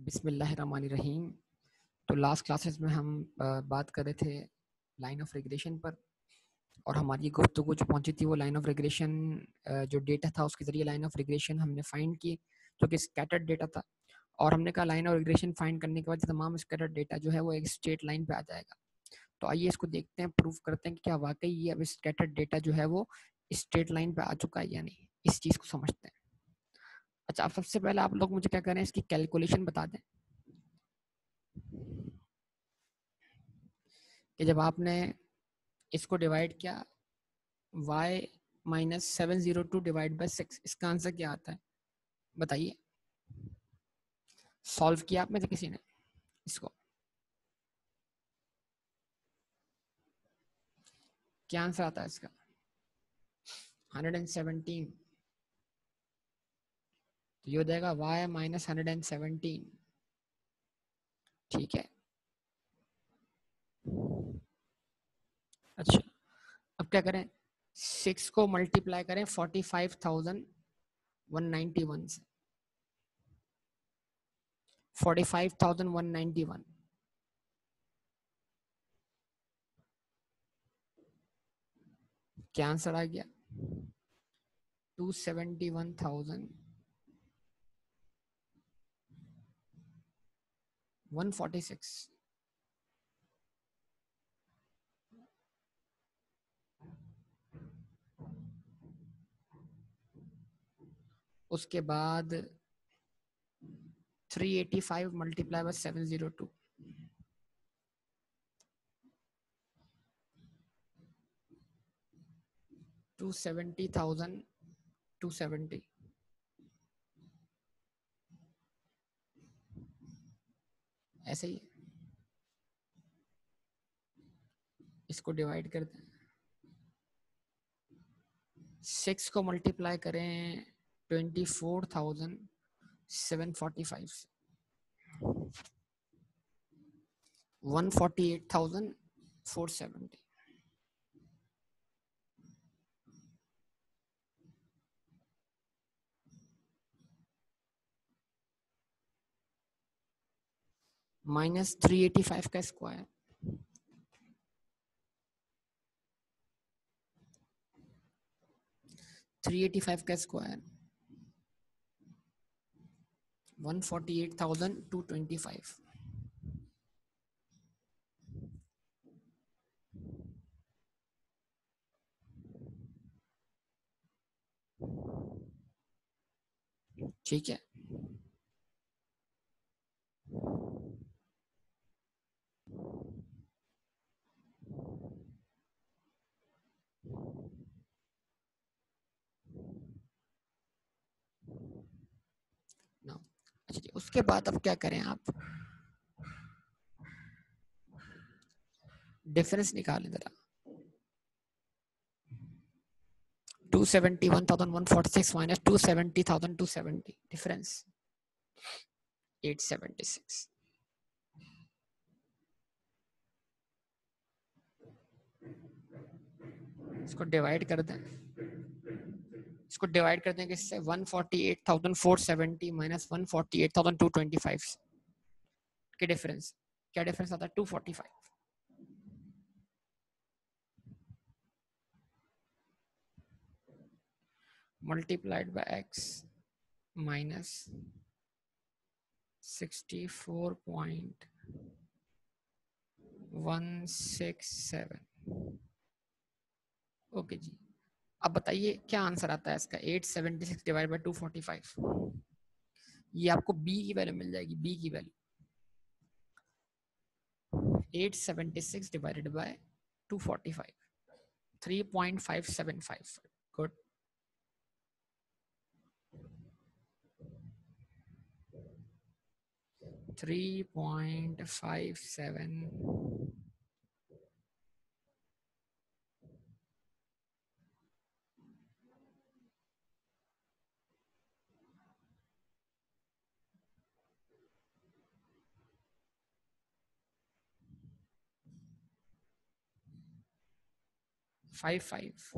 बिस्मिल्लाहिर्रहमानिर्रहीम। तो last classes में हम बात कर रहे थे लाइन ऑफ रिग्रेशन पर, और हमारी गुफ्तगू जो पहुंची थी वो लाइन ऑफ रिग्रेशन जो डेटा था उसके ज़रिए लाइन ऑफ रिग्रेशन हमने फाइंड की जो कि स्कैटर्ड डेटा था। और हमने कहा लाइन ऑफ रिग्रेशन फाइंड करने के बाद तमाम स्कैटर्ड डेटा जो है वो एक स्ट्रेट लाइन पे आ जाएगा। तो आइए इसको देखते हैं, प्रूव करते हैं कि क्या वाकई ये अब स्कैटर्ड डेटा जो है वो स्ट्रेट लाइन पे आ चुका है या नहीं। इस चीज़ को समझते हैं। अच्छा, अब सबसे पहले आप लोग मुझे क्या करें, इसकी कैलकुलेशन बता दें कि जब आपने इसको डिवाइड किया y माइनस 702 डिवाइड बाई 6, इसका आंसर क्या आता है बताइए। सॉल्व किया आप में से किसी ने इसको? क्या आंसर आता है इसका? 117। तो ये हो जाएगा y माइनस 117। ठीक है। अच्छा, अब क्या करें, 6 को मल्टीप्लाई करें 45,191 से। 45,191 क्या आंसर आ गया? 271,146। उसके बाद 385 मल्टीप्लाई बाय 702, 270,270। ऐसे ही इसको डिवाइड कर दें, 6 को मल्टीप्लाई करें 24,745 से, 148,470। माइनस 385 का स्क्वायर, 385 का स्क्वायर 148,225। ठीक है। अच्छा जी, उसके बाद अब क्या करें, आप डिफरेंस निकालें जरा। 271,146 माइनस 270,270, डिफरेंस 876। इसको डिवाइड कर दें, इसको डिवाइड कर दें किससे? 148,470 माइनस 148,225 के डिफरेंस। क्या डिफरेंस आता है? 245। Multiplied by x minus 64.167। Okay जी, अब बताइए क्या आंसर आता है इसका? 876 डिवाइड बाय 245। ये आपको b की वैल्यू मिल जाएगी, b की value 876 divided by 245, 3.575। Good. Three point five seven. 55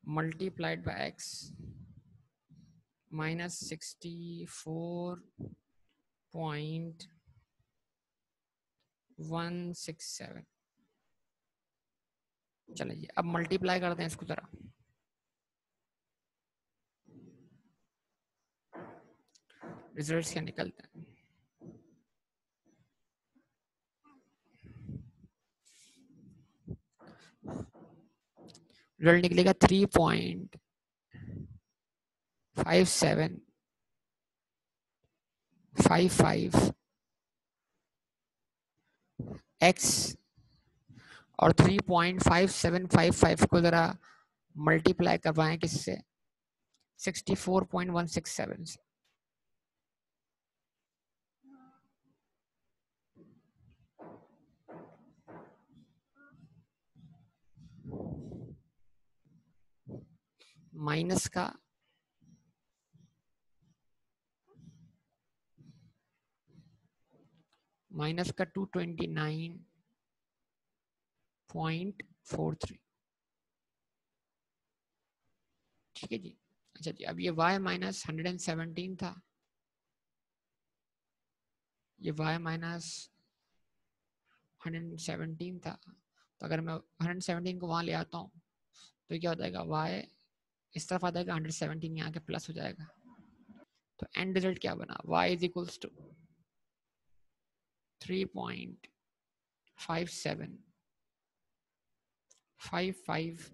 multiplied by x minus 64.167 0.167। चलिए अब मल्टीप्लाई करते हैं इसको जरा। रिजल्ट्स क्या निकलते हैं? रिजल्ट निकलेगा 3.5755 x और 3.5755 को जरा मल्टीप्लाई करवाएं किससे? 64.167 से। माइनस का माइनस का 229.43। ठीक है जी। अच्छा जी, अब ये y माइनस 117 था, ये y माइनस 117 था, तो अगर मैं 117 को वहां ले आता हूँ तो क्या हो जाएगा? y इस तरफ आ जाएगा, 117 यहाँ के प्लस हो जाएगा। तो एंड रिजल्ट क्या बना? y is equals to 3.5755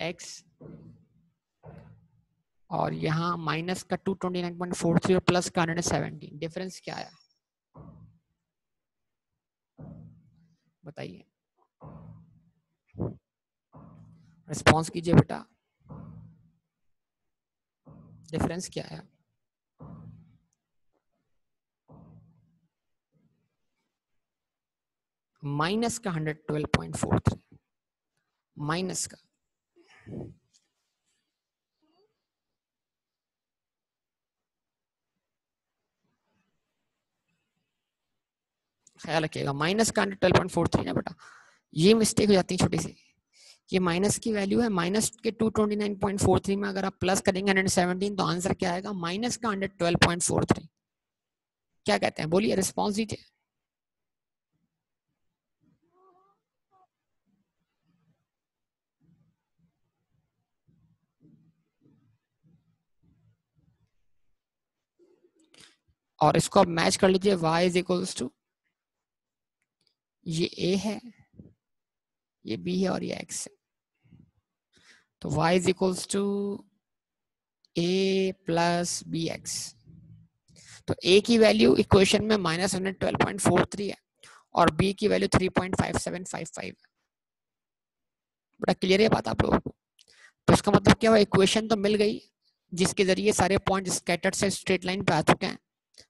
x और यहाँ माइनस का 229.43 और प्लस का 117। डिफरेंस क्या आया बताइए? रिस्पॉन्स कीजिए बेटा, डिफरेंस क्या है? माइनस का 112.43 माइनस का। ख्याल रखिएगा माइनस का 112.43 ना बेटा, ये मिस्टेक हो जाती है छोटी सी। ये माइनस की वैल्यू है, माइनस के 229.43 में अगर आप प्लस करेंगे 117 तो आंसर क्या आएगा? माइनस का 112.43। क्या कहते हैं? बोलिए, रिस्पॉन्स दीजिए। और इसको आप मैच कर लीजिए, y इज इक्वल्स टू, ये a है, ये b है और ये x है। तो y is equals to a plus b x. तो a की वैल्यू इक्वेशन में माइनस 112.43 है और b की वैल्यू 3.5755 है। बड़ा क्लियर है बात आप लोगों को? तो इसका मतलब क्या हुआ? इक्वेशन तो मिल गई जिसके जरिए सारे पॉइंट स्कैटर्ड से स्ट्रेट लाइन पे आ चुके हैं,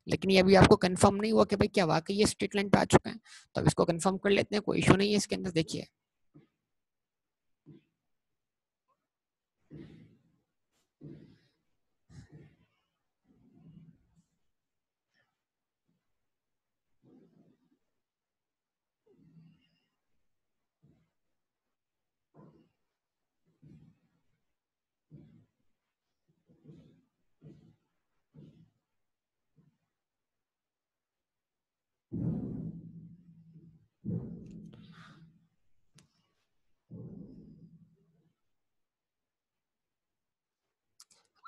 लेकिन ये अभी आपको कंफर्म नहीं हुआ कि भाई क्या वाकई ये स्ट्रेट लाइन पे आ चुके हैं। तो अब इसको कंफर्म कर लेते हैं, कोई इशू नहीं है इसके अंदर। देखिए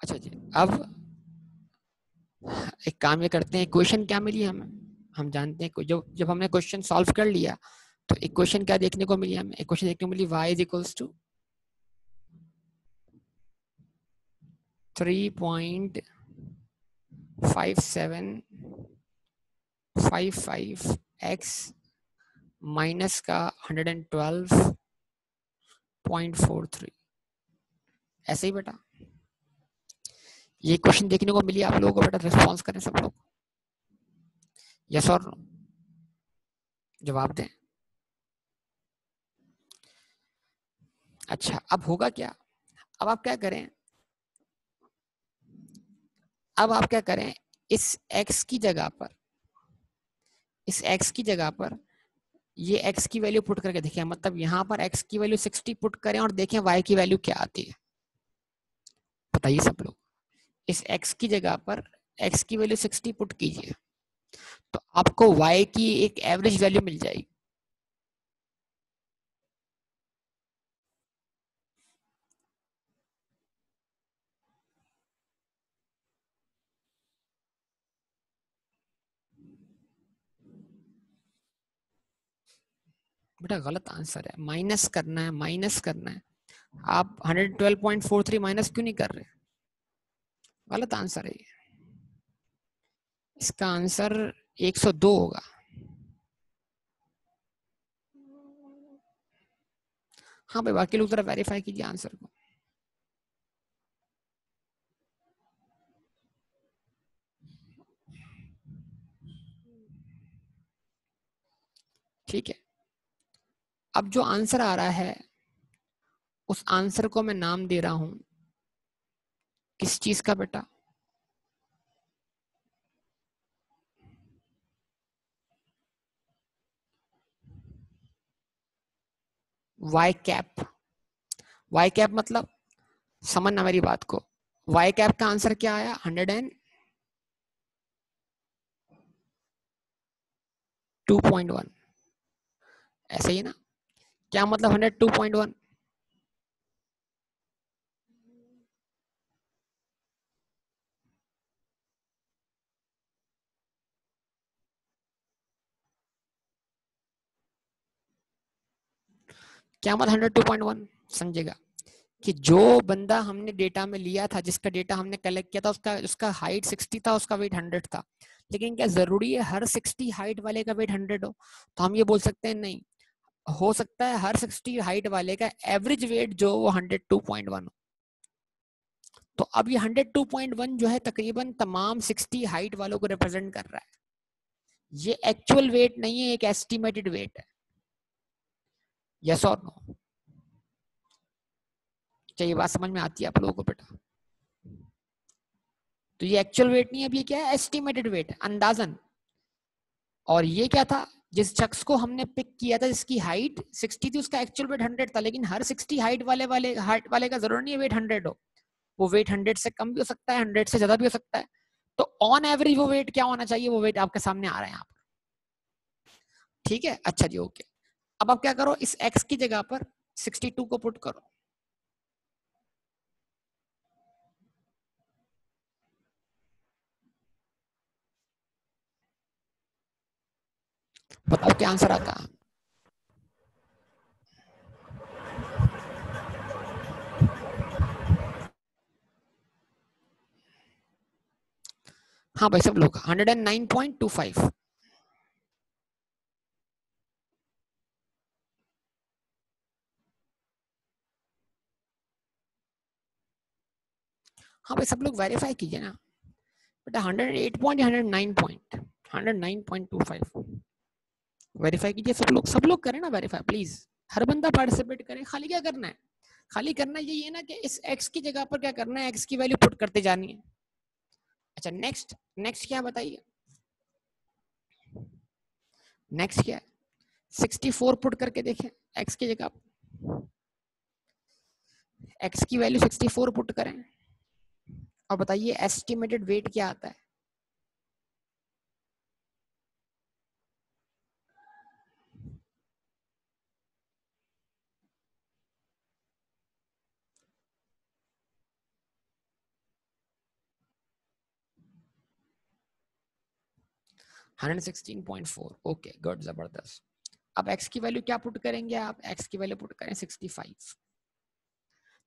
अच्छा जी, अब एक काम ये करते हैं, इक्वेशन क्या मिली हमें? हम जानते हैं जब हमने क्वेश्चन सॉल्व कर लिया तो इक्वेशन क्या देखने को मिली हमें? इक्वेशन देखने को मिली y is equals to 3.5755 x minus का 112.43। ऐसे ही बेटा ये क्वेश्चन देखने को मिली आप लोगों को। बेटा रिस्पॉन्स करें सब लोग, यस और नो, जवाब दें। अच्छा अब होगा क्या? अब आप क्या करें, अब आप क्या करें, इस x की जगह पर, इस x की जगह पर ये x की वैल्यू पुट करके देखें। मतलब यहाँ पर x की वैल्यू 60 पुट करें और देखें y की वैल्यू क्या आती है। बताइए सब लोग, इस x की जगह पर x की वैल्यू 60 पुट कीजिए। तो आपको y की एक एवरेज वैल्यू मिल जाएगी। बेटा गलत आंसर है, माइनस करना है, माइनस करना है। आप 112.43 माइनस क्यों नहीं कर रहे? गलत आंसर है ये। इसका आंसर 102 होगा। हाँ भाई, बाकी लोग जरा वेरीफाई कीजिए आंसर को। ठीक है, अब जो आंसर आ रहा है उस आंसर को मैं नाम दे रहा हूं किस चीज का बेटा? Y cap. वाई कैप मतलब, समझना मेरी बात को, वाई कैप का आंसर क्या आया? 102.1। ऐसे ही ना? क्या मतलब 102.1? क्या मतलब 102.1? समझेगा कि जो बंदा हमने डेटा में लिया था, जिसका डेटा हमने कलेक्ट किया था, उसका उसका हाइट 60 था, उसका वेट 100 था। लेकिन क्या जरूरी है हर 60 हाइट वाले का वेट 100 हो? तो हम ये बोल सकते हैं नहीं, हो सकता है हर 60 हाइट वाले का एवरेज वेट जो वो 102.1 हो। तो अब ये 102.1 जो है तकरीबन तमाम 60 हाइट वालों को रिप्रेजेंट कर रहा है। ये एक्चुअल वेट नहीं है, एक एस्टिमेटेड वेट है। यस और नो? क्या ये बात समझ में आती है आप लोगों को बेटा? तो ये एक्चुअल वेट नहीं है, अब ये क्या है? एस्टिमेटेड वेट है, अंदाजन। और ये क्या था? जिस शख्स को हमने पिक किया था जिसकी हाइट 60 थी, उसका एक्चुअल वेट 100 था। लेकिन हर 60 हाइट वाले का जरूर नहीं है वेट 100 हो। वो वेट 100 से कम भी हो सकता है, 100 से ज्यादा भी हो सकता है। तो ऑन एवरेज वो वेट क्या होना चाहिए? वो वेट आपके सामने आ रहा है यहाँ पर। ठीक है, अच्छा जी, ओके। अब आप क्या करो, इस एक्स की जगह पर 62 को पुट करो। बताओ क्या आंसर आता है? हाँ भाई सब लोग 109.25। हाँ भाई सब लोग वेरीफाई कीजिए ना बेटा। 108 पॉइंट, 109 पॉइंट, 109.25। वेरीफाई कीजिए सब लोग, सब लोग करें ना वेरीफाई प्लीज। हर बंदा पार्टिसिपेट करे। खाली क्या करना है? खाली करना यही है ना कि इस एक्स की जगह पर क्या करना है, एक्स की वैल्यू पुट करते जानी है। अच्छा नेक्स्ट, नेक्स्ट क्या बताइए? नेक्स्ट क्या है? 64 पुट करके देखें एक्स की जगह। एक्स की वैल्यू 64 पुट करें और बताइए एस्टिमेटेड वेट क्या आता है? 116.4। ओके गुड, जबरदस्त। अब एक्स की वैल्यू क्या पुट करेंगे आप? एक्स की वैल्यू पुट करें 65।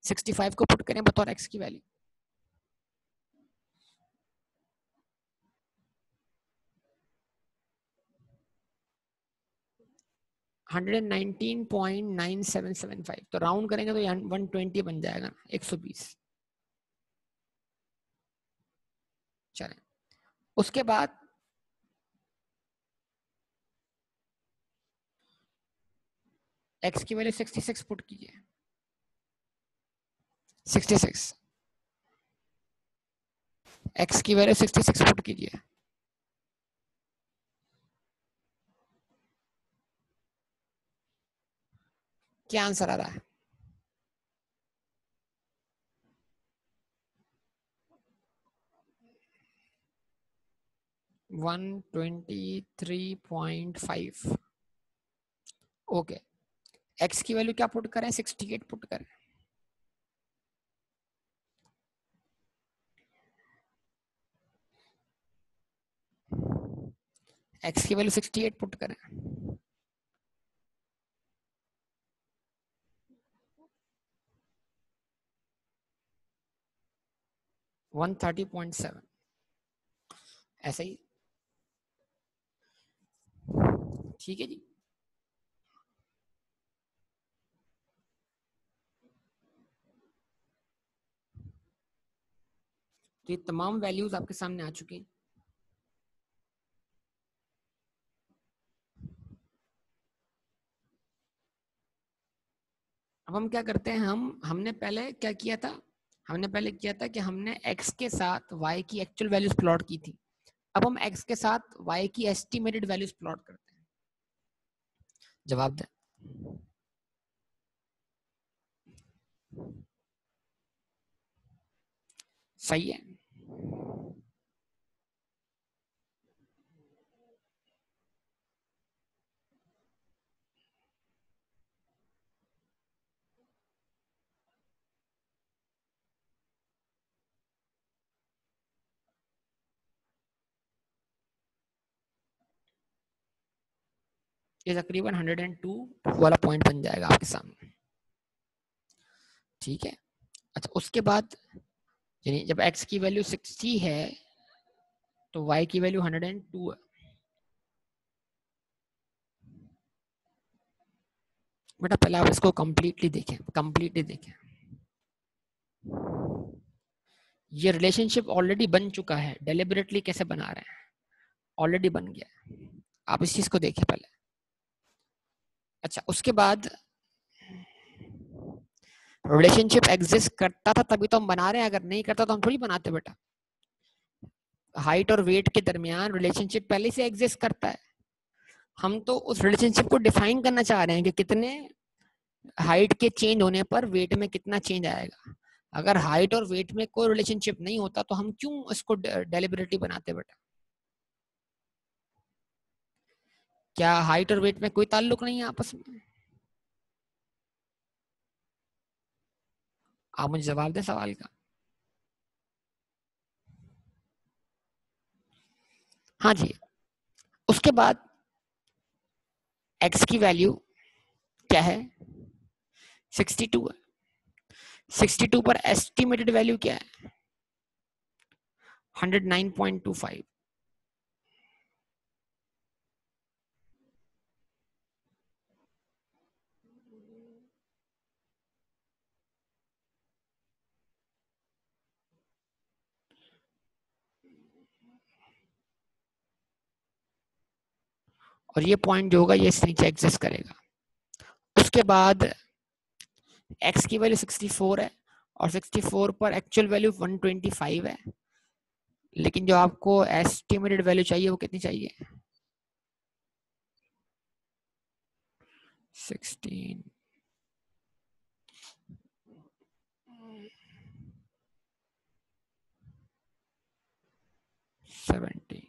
65 को पुट करें बतौर एक्स की वैल्यू। 119.9775, तो राउंड करेंगे तो 120 बन जाएगा, 120। चलें, उसके बाद एक्स की वैल्यू 66 पुट कीजिए। 66, एक्स की वैल्यू 66 पुट कीजिए। क्या आंसर आ रहा है? 123.5। ओके, एक्स की वैल्यू क्या पुट करें? 68 पुट करें। एक्स की वैल्यू 68 पुट करें। 130.7 ऐसा ही, ठीक है जी। तो ये तमाम वैल्यूज आपके सामने आ चुकी हैं। अब हम क्या करते हैं, हमने पहले क्या किया था? हमने पहले किया था कि हमने x के साथ y की एक्चुअल वैल्यूज प्लॉट की थी। अब हम x के साथ y की एस्टिमेटेड वैल्यूज प्लॉट करते हैं। जवाब दें। सही है। ये तकरीबन 102 वाला पॉइंट बन जाएगा आपके सामने, ठीक है। अच्छा, उसके बाद यानी जब x की वैल्यू 60 है तो y की वैल्यू 102 है। बेटा पहले आप इसको कंप्लीटली देखें। ये रिलेशनशिप ऑलरेडी बन चुका है, डेलिबरेटली कैसे बना रहे हैं, ऑलरेडी बन गया है। आप इस चीज को देखिए पहले। अच्छा, उसके बाद रिलेशनशिप एग्जिस्ट करता था तभी तो हम बना रहे हैं, अगर नहीं करता तो हम थोड़ी बनाते बेटा। हाइट और वेट के दरमियान रिलेशनशिप पहले से एग्जिस्ट करता है। हम तो उस रिलेशनशिप को डिफाइन करना चाह रहे हैं कि कितने हाइट के चेंज होने पर वेट में कितना चेंज आएगा। अगर हाइट और वेट में कोई रिलेशनशिप नहीं होता तो हम क्यों इसको डेलिबरेटली बनाते बेटा? क्या हाइट और वेट में कोई ताल्लुक नहीं है आपस में? आप मुझे जवाब दें सवाल का। हाँ जी। उसके बाद x की वैल्यू क्या है? 62 है। 62 पर एस्टिमेटेड वैल्यू क्या है? 109.25। और ये पॉइंट जो होगा ये इससे नीचे एग्जिस्ट करेगा। उसके बाद x की वैल्यू 64 है और 64 पर एक्चुअल वैल्यू 125 है, लेकिन जो आपको एस्टिमेटेड वैल्यू चाहिए वो कितनी चाहिए? 16, 17।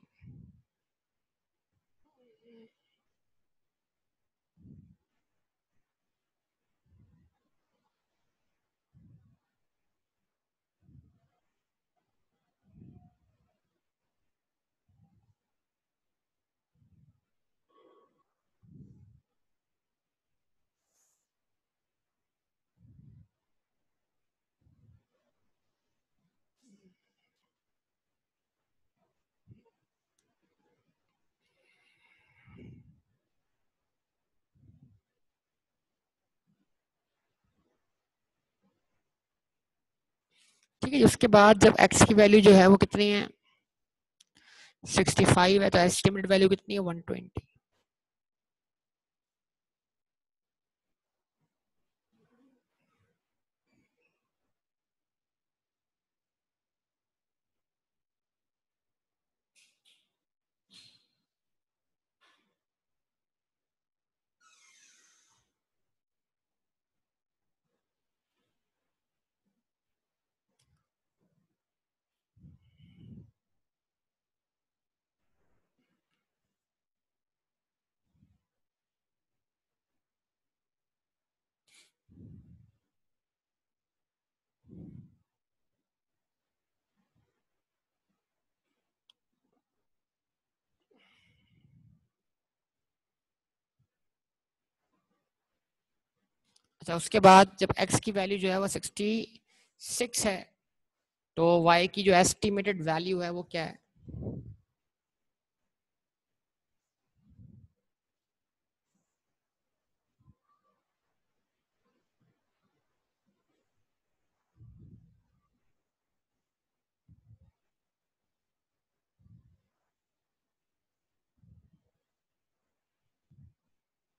ठीक है, उसके बाद जब x की वैल्यू जो है वो कितनी है? 65 है, तो एस्टिमेटेड वैल्यू कितनी है? 120। अच्छा, उसके बाद जब x की वैल्यू जो है वो 66 है तो y की जो एस्टिमेटेड वैल्यू है वो क्या है?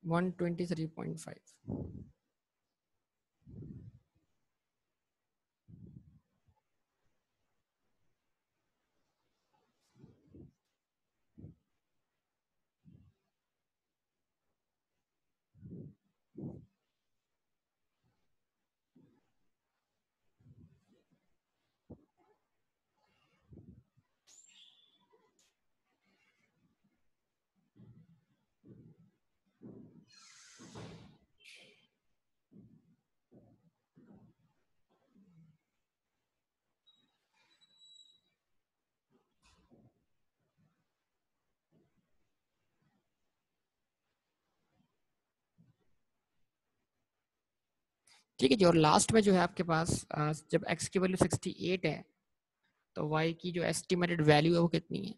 123.5। ठीक है जी। और लास्ट में जो है आपके पास जब x की वैल्यू 68 है तो y की जो एस्टिमेटेड वैल्यू है वो कितनी है?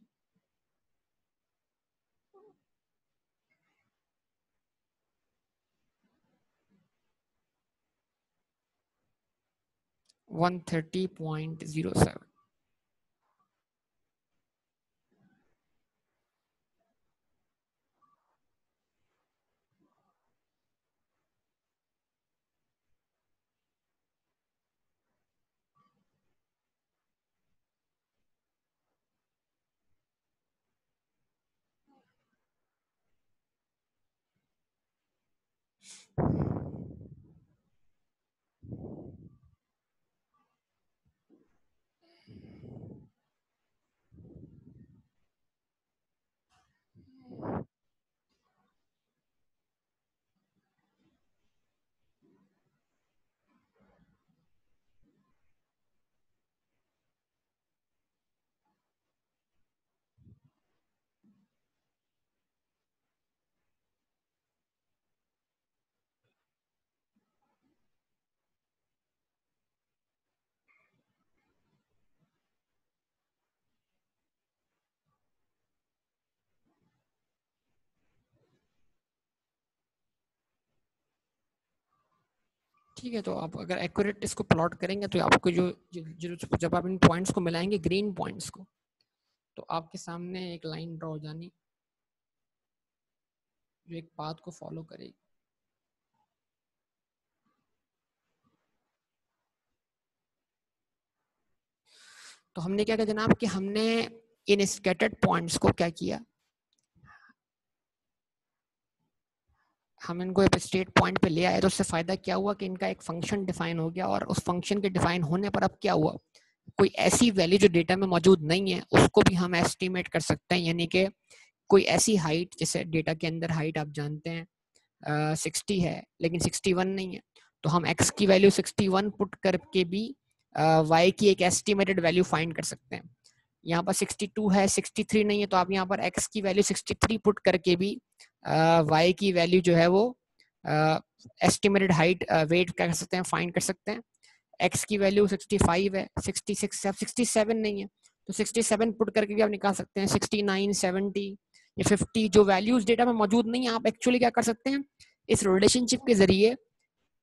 130.07। ठीक है, तो आप अगर एक्यूरेट इसको प्लॉट करेंगे तो आपको जब आप इन पॉइंट्स को मिलाएंगे ग्रीन पॉइंट्स को, तो आपके सामने एक लाइन ड्रॉ हो जानी जो एक पाथ को फॉलो करेगी। तो हमने क्या किया जनाब कि हमने इन स्कैटर्ड पॉइंट्स को क्या किया, हम इनको एक स्टेट पॉइंट पे ले आए। तो उससे फायदा क्या हुआ कि इनका एक फंक्शन डिफाइन हो गया, और उस फंक्शन के डिफाइन होने पर अब क्या हुआ, कोई ऐसी वैल्यू जो डेटा में मौजूद नहीं है उसको भी हम एस्टिमेट कर सकते हैं। यानी कि कोई ऐसी हाइट, जैसे डेटा के अंदर हाइट आप जानते हैं 60 है लेकिन 61 नहीं है, तो हम x की वैल्यू 61 पुट करके भी y की एक एस्टिमेटेड वैल्यू फाइंड कर सकते हैं। यहाँ पर 62 है, 63 नहीं है, तो आप यहाँ पर x की वैल्यू 63 पुट करके भी y की वैल्यू जो है वो एस्टिमेटेड हाइट वेट कर सकते हैं, फाइंड कर सकते हैं। x की वैल्यू 65 है, 66 है, 67 नहीं है, तो 67 पुट करके भी आप निकाल सकते हैं। 69, 70 या 50 जो वैल्यूज डेटा में मौजूद नहीं है, आप एक्चुअली क्या कर सकते हैं, इस रिलेशनशिप के जरिए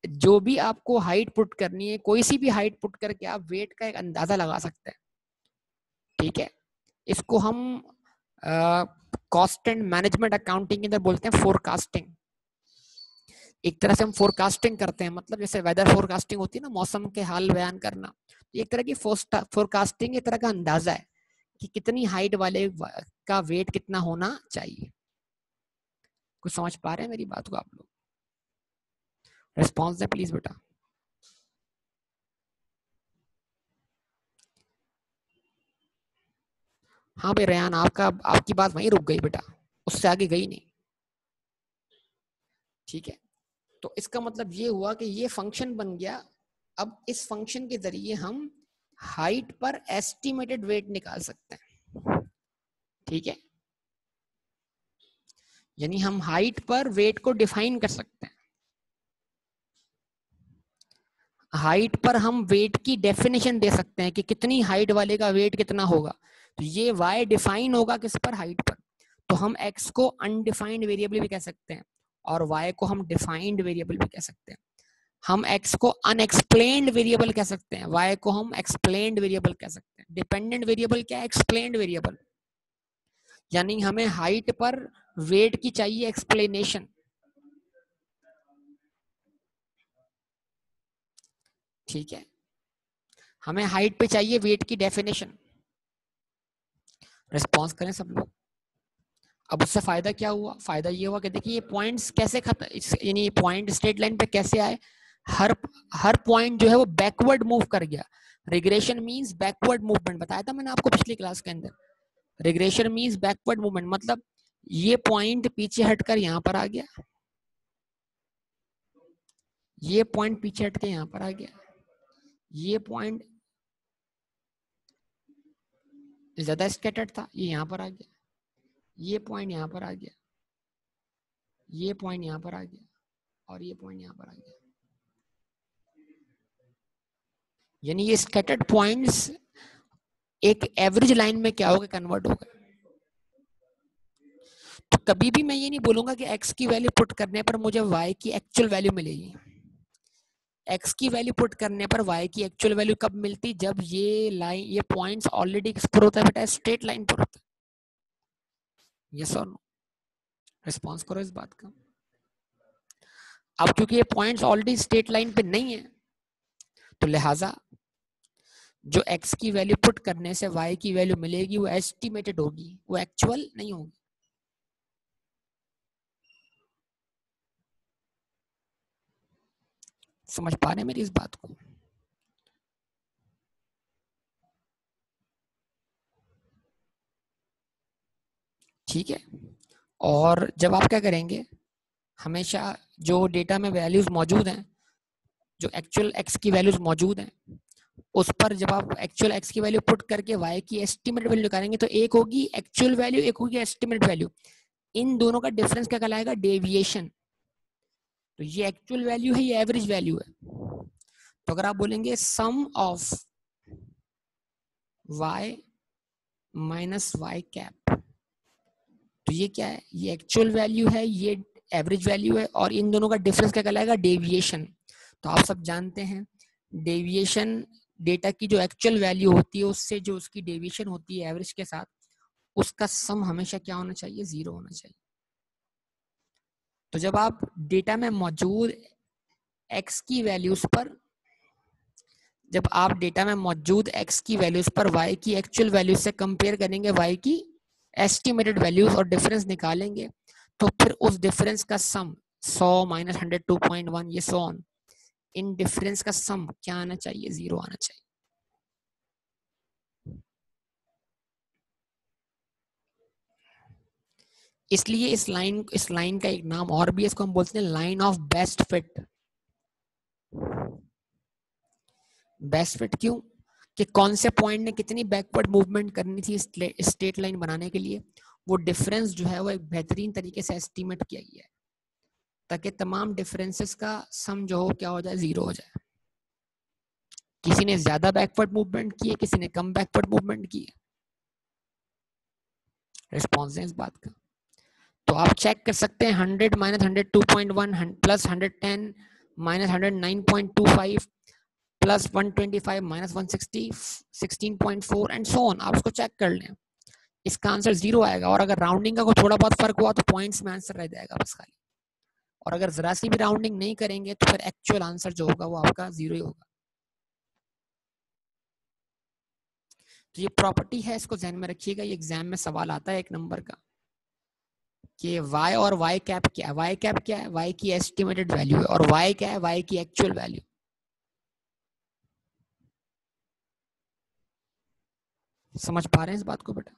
जो भी आपको हाइट पुट करनी है, कोई सी भी हाइट पुट करके आप वेट का एक अंदाजा लगा सकते हैं। ठीक है, इसको हम कॉस्ट एंड मैनेजमेंट अकाउंटिंग के अंदर बोलते हैं फोरकास्टिंग। एक तरह से हम फोरकास्टिंग करते हैं, मतलब जैसे वेदर फोरकास्टिंग होती है ना, मौसम के हाल बयान करना, एक तरह की फोरकास्टिंग एक तरह का अंदाजा है कि कितनी हाइट वाले का वेट कितना होना चाहिए। कुछ समझ पा रहे हैं मेरी बात को आप लोग? रिस्पॉन्स दें प्लीज बेटा। हाँ भाई रेहान, आपकी बात वहीं रुक गई बेटा, उससे आगे गई नहीं। ठीक है, तो इसका मतलब ये हुआ कि ये फंक्शन बन गया। अब इस फंक्शन के जरिए हम हाइट पर एस्टिमेटेड वेट निकाल सकते हैं। ठीक है, यानी हम हाइट पर वेट को डिफाइन कर सकते हैं। हाइट पर हम वेट की डेफिनेशन दे सकते हैं कि कितनी हाइट वाले का वेट कितना होगा। तो ये y डिफाइन होगा किस पर, हाइट पर। तो हम x को अनडिफाइंड वेरिएबल भी कह सकते हैं और y को हम डिफाइंड वेरिएबल भी कह सकते हैं। हम x को अनएक्सप्लेन्ड वेरिएबल कह सकते हैं, y को हम एक्सप्लेन्ड वेरिएबल कह सकते हैं। डिपेंडेंट वेरिएबल क्या है, एक्सप्लेन्ड वेरिएबल। यानी हमें हाइट पर वेट की चाहिए एक्सप्लेनेशन, ठीक है। हमें हाइट पे चाहिए वेट की डेफिनेशन। रिस्पॉन्स करें सब लोग। अब उससे फायदा क्या हुआ, फायदा ये हुआ कि देखिए ये पॉइंट्स कैसे खत्म, यानी पॉइंट स्ट्रेट लाइन पे कैसे आए, हर हर पॉइंट जो है वो बैकवर्ड मूव कर गया। रिग्रेशन मींस बैकवर्ड मूवमेंट, बताया था मैंने आपको पिछली क्लास के अंदर। रिग्रेशन मींस बैकवर्ड मूवमेंट, मतलब ये पॉइंट पीछे हटकर यहां पर आ गया, ये पॉइंट पीछे हटकर यहां पर आ गया, ये पॉइंट ज्यादा स्कैटर्ड था, ये यहां पर आ गया, ये पॉइंट यहां पर आ गया, ये पॉइंट यहां पर आ गया और ये पॉइंट यहां पर आ गया। यानी ये स्कैटर्ड पॉइंट्स एक एवरेज लाइन में क्या होगा, कन्वर्ट होगा। तो कभी भी मैं ये नहीं बोलूंगा कि x की वैल्यू पुट करने पर मुझे y की एक्चुअल वैल्यू मिलेगी। x की वैल्यू पुट करने पर y की एक्चुअल वैल्यू कब मिलती, जब ये लाइन, ये पॉइंट्स ऑलरेडी किस पर होता है बेटा, स्ट्रेट लाइन पर होता है। यस और नो, रिस्पॉन्स करो इस बात का। अब क्योंकि ये पॉइंट्स ऑलरेडी स्ट्रेट लाइन पे नहीं है, तो लिहाजा जो x की वैल्यू पुट करने से y की वैल्यू मिलेगी वो एस्टिमेटेड होगी, वो एक्चुअल नहीं होगी। समझ पा रहे हैं मेरी इस बात को? ठीक है। और जब आप क्या करेंगे, हमेशा जो डेटा में वैल्यूज मौजूद हैं, जो एक्चुअल x की वैल्यूज मौजूद हैं, उस पर जब आप एक्चुअल x की वैल्यू पुट करके y की एस्टिमेट वैल्यू निकालेंगे तो एक होगी एक्चुअल वैल्यू, एक होगी एस्टिमेट वैल्यू। इन दोनों का डिफरेंस क्या कहलाएगा, डेविएशन। तो ये एक्चुअल वैल्यू है, ये एवरेज वैल्यू है। तो अगर आप बोलेंगे sum of y minus y cap, तो ये क्या है, ये एक्चुअल वैल्यू है, ये एवरेज वैल्यू है, और इन दोनों का डिफरेंस क्या कहलाएगा, डेविएशन। तो आप सब जानते हैं डेविएशन, डेटा की जो एक्चुअल वैल्यू होती है उससे जो उसकी डेविएशन होती है एवरेज के साथ, उसका सम हमेशा क्या होना चाहिए, जीरो होना चाहिए। तो जब आप डेटा में मौजूद x की वैल्यूज पर, जब आप डेटा में मौजूद x की वैल्यूज पर y की एक्चुअल वैल्यूज से कंपेयर करेंगे, y की एस्टिमेटेड वैल्यूज और डिफरेंस निकालेंगे, तो फिर उस डिफरेंस का सम 100 माइनस 102.1 ये सो ऑन, इन डिफरेंस का सम क्या आना चाहिए, जीरो आना चाहिए। इसलिए इस लाइन का एक नाम और भी है, इसको हम बोलते हैं line of best fit. Best fit क्यों, कि कौन से पॉइंट ने कितनी बैकवर्ड मूवमेंट करनी थी स्ट्रेट लाइन बनाने के लिए, वो डिफरेंस जो है वो एक बेहतरीन तरीके से एस्टिमेट किया गया है, ताकि तमाम डिफरेंसेस का सम जो हो क्या हो जाए, जीरो हो जाए। किसी ने ज्यादा बैकवर्ड मूवमेंट की है, किसी ने कम बैकवर्ड मूवमेंट की है। रिस्पॉन्स है इस बात का। तो आप चेक कर सकते हैं 100 minus 102.1 plus 110 minus 109.25 plus 125 minus 160 16.4 and so on, आप उसको चेक कर लें, इसका आंसर जीरो आएगा। और अगर राउंडिंग का कोई थोड़ा बहुत फर्क हुआ तो पॉइंट्स में आंसर रह जाएगा बस खाली। और अगर जरा सी भी राउंडिंग नहीं करेंगे तो फिर एक्चुअल आंसर जो होगा वो आपका जीरो ही होगा। तो ये प्रॉपर्टी है, इसको ध्यान में रखिएगा, ये एग्जाम में सवाल आता है एक नंबर का, कि y और y कैप क्या है। y कैप क्या है, y की एस्टिमेटेड वैल्यू है, और y क्या है, y की एक्चुअल वैल्यू। समझ पा रहे हैं इस बात को बेटा?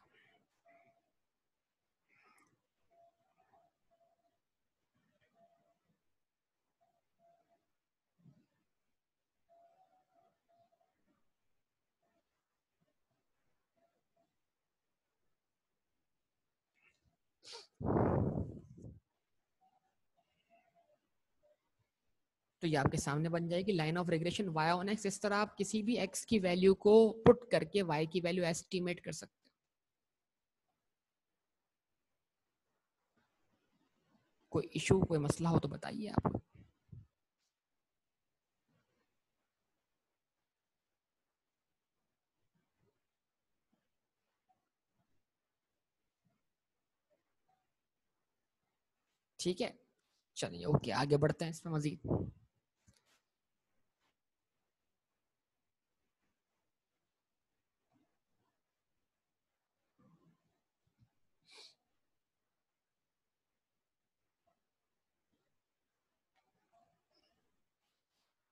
तो ये आपके सामने बन जाएगी line of regression y on x। इस तरह आप किसी भी x की वैल्यू को पुट करके y की वैल्यू एस्टिमेट कर सकते हो। कोई इशू, कोई मसला हो तो बताइए आप। ठीक है, चलिए ओके, आगे बढ़ते हैं इसमें मजीद।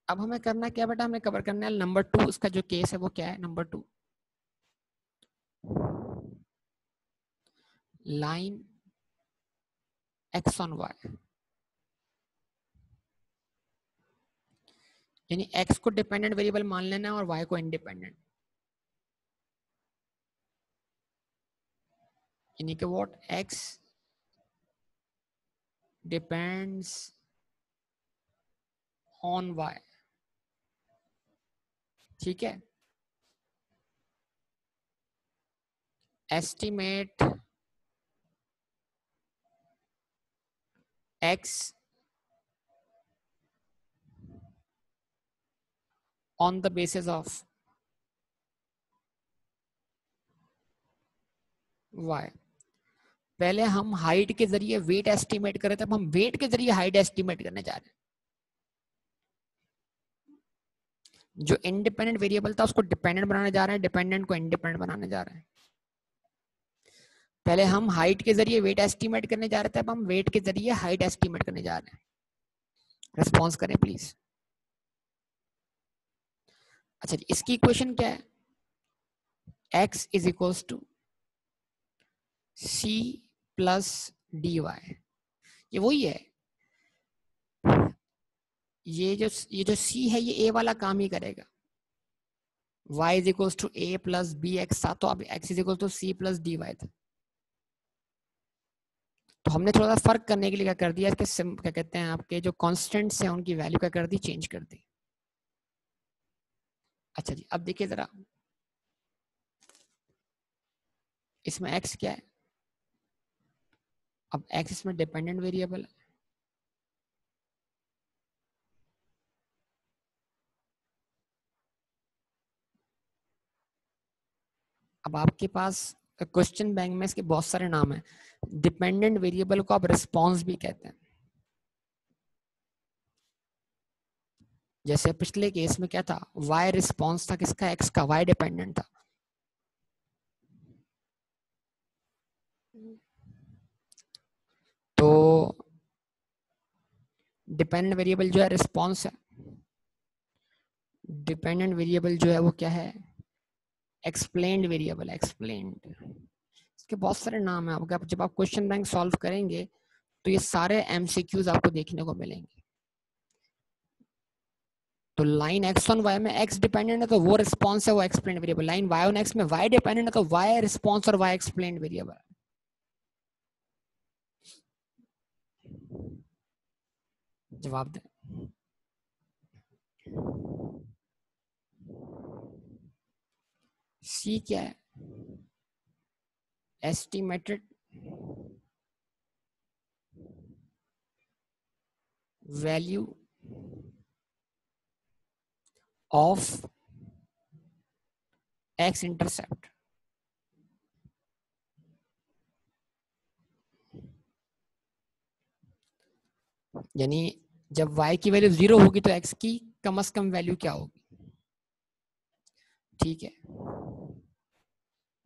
अब हमें करना क्या बेटा, हमें कवर करना है नंबर 2। इसका जो केस है वो क्या है, number 2, line x on y, यानी एक्स को डिपेंडेंट वेरिएबल मान लेना और वाई को इंडिपेंडेंट, यानी कि what x depends on y. ठीक है, estimate x on the basis of y. पहले हम हाइट के जरिए वेट एस्टिमेट कर रहे थे, अब हम वेट के जरिए हाइट एस्टिमेट करने जा रहे हैं। जो इंडिपेंडेंट वेरिएबल था उसको डिपेंडेंट बनाने जा रहे हैं, डिपेंडेंट को इंडिपेंडेंट बनाने जा रहे हैं। पहले हम हाइट के जरिए वेट एस्टिमेट करने जा रहे थे, अब हम वेट के जरिए हाइट एस्टिमेट करने जा रहे हैं। रिस्पॉन्स करें प्लीज। अच्छा जी, इसकी इक्वेशन क्या है, x is equals to c plus d y. ये वही है, ये जो c है ये a वाला काम ही करेगा। y is equals to a plus b x था, तो अब x is equal to c plus d y था। तो हमने थोड़ा सा फर्क करने के लिए क्या कर दिया, इसके क्या कहते हैं, आपके जो कॉन्स्टेंट्स हैं उनकी वैल्यू क्या कर दी, चेंज कर दी। अच्छा जी, अब देखिए जरा, इसमें x क्या है, अब x इसमें डिपेंडेंट वेरिएबल है। अब आपके पास क्वेश्चन बैंक में इसके बहुत सारे नाम हैं। डिपेंडेंट वेरिएबल को आप रिस्पॉन्स भी कहते हैं। जैसे पिछले केस में क्या था, y रिस्पॉन्स था किसका, x का, y डिपेंडेंट था। तो डिपेंडेंट वेरिएबल जो है रिस्पॉन्स है, डिपेंडेंट वेरिएबल जो है वो क्या है, एक्सप्लेन्ड वेरिएबल, एक्सप्लेन्ड। इसके बहुत सारे नाम हैं आपके, जब आप क्वेश्चन बैंक सॉल्व करेंगे तो ये सारे एमसीक्यूज आपको देखने को मिलेंगे। तो लाइन एक्स ऑन वाई में एक्स डिपेंडेंट है तो वो रिस्पॉन्स है, वो explained variable. Line Y on X में वाई डिपेंडेंट है तो वाई रिस्पॉन्स और वाई एक्सप्लेन्ड वेरिएबल। जवाब दें। सी क्या है, estimated value of X intercept. यानी जब y की वैल्यू 0 होगी तो x की कम से कम वैल्यू क्या होगी। ठीक है,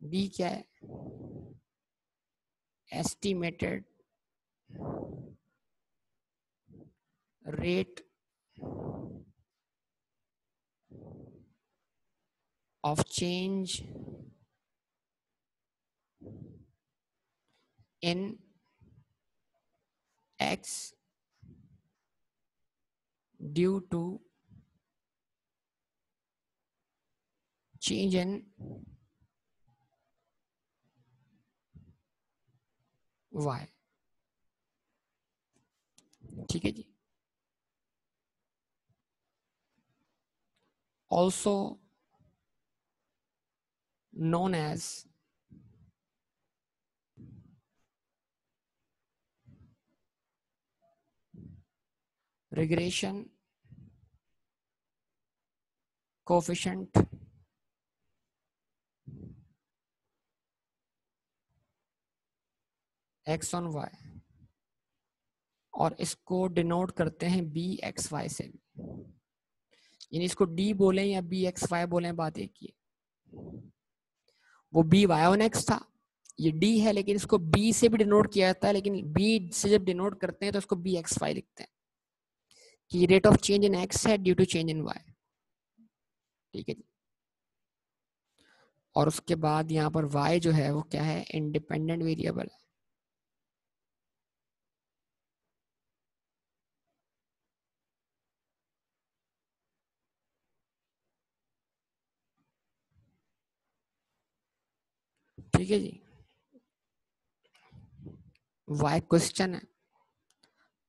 b क्या है, estimated rate of change in x due to change in y। ठीक है जी, also known as regression coefficient x on y, और इसको डिनोट करते हैं बी एक्स वाई से। यानी इसको डी बोले या बी एक्स वाई बोले, बात एक ही है। वो बी वाई ऑन एक्स था, ये डी है, लेकिन इसको बी से भी डिनोट किया जाता है, लेकिन बी से जब डिनोट करते हैं तो इसको बी एक्स वाई लिखते हैं कि rate of change in X है due to change in Y. ठीक है जी। और उसके बाद यहाँ पर y जो है वो क्या है, इंडिपेंडेंट वेरिएबल है। ठीक है जी। y क्वेश्चन है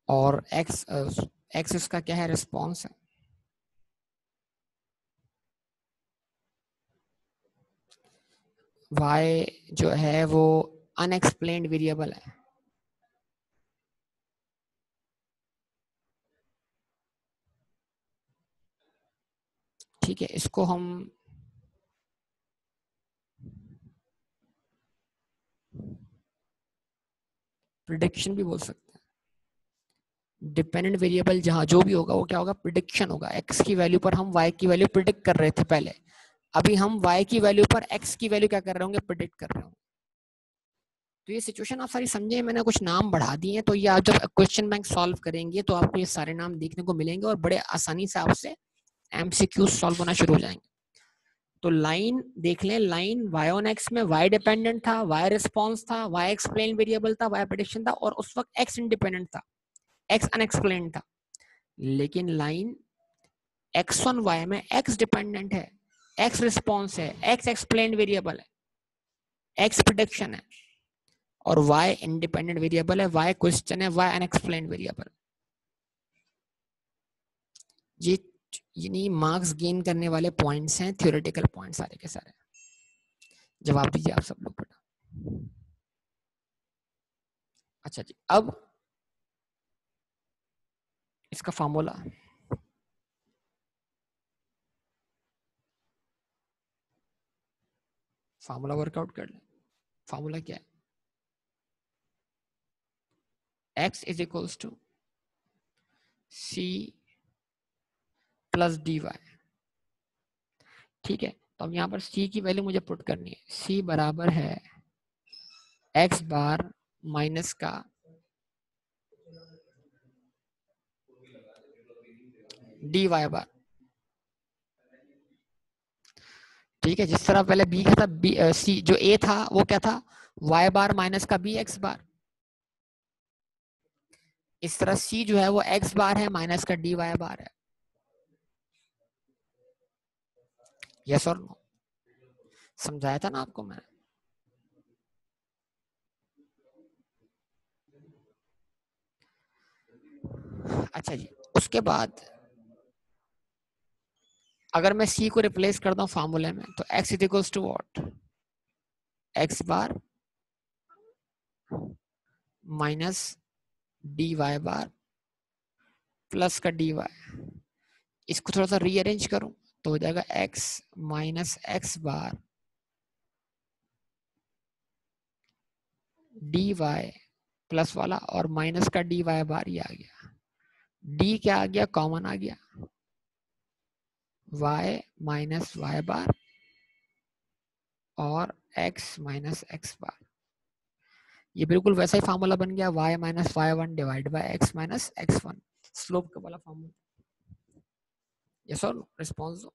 और x इसका क्या है, रिस्पॉन्स है। y जो है वो अनएक्सप्लेन्ड वेरिएबल है। ठीक है, इसको हम प्रिडिक्शन भी बोल सकते हैं। डिपेंडेंट वेरिएबल जहां जो भी होगा वो क्या होगा, प्रिडिक्शन होगा। x की वैल्यू पर हम y की वैल्यू प्रिडिक्ट कर रहे थे पहले, अभी हम y की वैल्यू पर x की वैल्यू क्या कर रहे होंगे, प्रिडिक्ट कर रहे होंगे। तो ये सिचुएशन आप सारी समझे, मैंने कुछ नाम बढ़ा दिए हैं, तो ये आप जब क्वेश्चन बैंक सॉल्व करेंगे तो आपको ये सारे नाम देखने को मिलेंगे और बड़े आसानी से आपसे एमसीक्यू सॉल्व होना शुरू हो जाएंगे। तो लाइन देख लें, लाइन y ऑन x में y डिपेंडेंट था, y रिस्पॉन्स था, y एक्सप्लेन वेरिएबल था, y प्रेडिक्शन था, और उस वक्त x इंडिपेंडेंट था, x अनएक्सप्लेन्ड था। लेकिन लाइन x ऑन y में x डिपेंडेंट है, x रिस्पॉन्स है, x एक्सप्लेन वेरिएबल है, x प्रेडिक्शन है, और y इंडिपेंडेंट वेरिएबल है, y क्वेश्चन है, y अनएक्सप्लेन्ड वेरिएबल। ये यानी मार्क्स गेन करने वाले पॉइंट्स हैं, थ्योरेटिकल पॉइंट्स सारे के सारे। जवाब दीजिए आप सब लोग बेटा। अच्छा जी, अब इसका फार्मूला, फार्मूला वर्कआउट कर लें। फार्मूला क्या है, x is equals to c plus dy। ठीक है, तो अब यहाँ पर c की वैल्यू मुझे पुट करनी है। c बराबर है x बार माइनस का dy बार। ठीक है, जिस तरह पहले b का था, c जो a था वो क्या था, y बार माइनस का b x बार। इस तरह c जो है वो x बार है माइनस का dy बार है। यस और नो, समझाया था ना आपको मैंने। अच्छा जी, उसके बाद अगर मैं c को रिप्लेस करता हूँ फार्मूले में, तो x is equals to what, x bar minus dy bar plus का dy। इसको थोड़ा सा रीअरेंज करूं तो हो जाएगा x माइनस एक्स बार dy प्लस वाला और माइनस का dy बार, ये आ गया। d क्या आ गया, कॉमन आ गया, y माइनस y बार और x माइनस x बार। ये बिल्कुल वैसा ही फार्मूला बन गया, y minus y1 divide by x minus x1, slope का वाला फार्मूला। यस और नो, रिस्पॉन्स दो।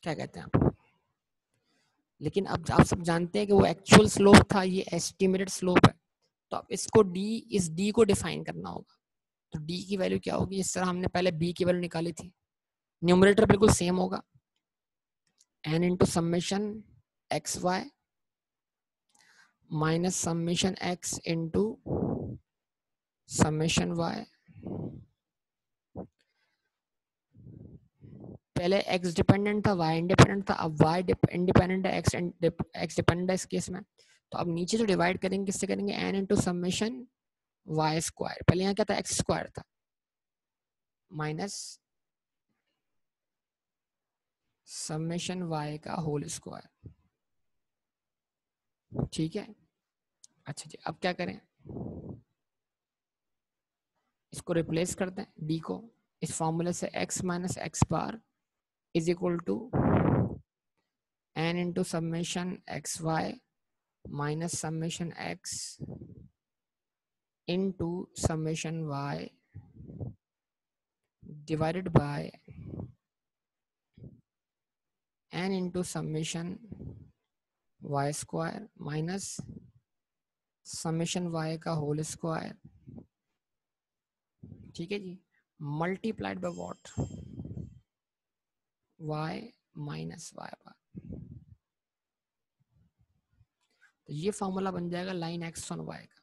क्या कहते हैं आप। लेकिन अब आप सब जानते हैं कि वो एक्चुअल स्लोप था, ये एस्टिमेटेड स्लोप है, तो अब इसको इस d को डिफाइन करना होगा। तो d की वैल्यू क्या होगी, इस तरह हमने पहले b की वैल्यू निकाली थी, न्यूमरेटर बिल्कुल सेम होगा, n into summation x y minus summation x into summation y, पहले x डिपेंडेंट था, y इंडिपेंडेंट था, अब y इंडिपेंडेंट है, x डिपेंडेंट है इस केस में। तो अब नीचे जो डिवाइड करेंगे किससे करेंगे, n into summation y square, पहले यहाँ क्या था x स्क्वायर था, माइनस समेशन y का होल स्क्वायर। ठीक है, अच्छा जी, अब क्या करें, इसको रिप्लेस करते हैं d को इस फॉर्मूले से, x minus x bar is equal to n into summation x y minus summation x into summation y divided by n into summation y square minus summation y का होल स्क्वायर। ठीक है जी, multiplied by what, y minus y bar. तो ये formula बन जाएगा line x on Y का।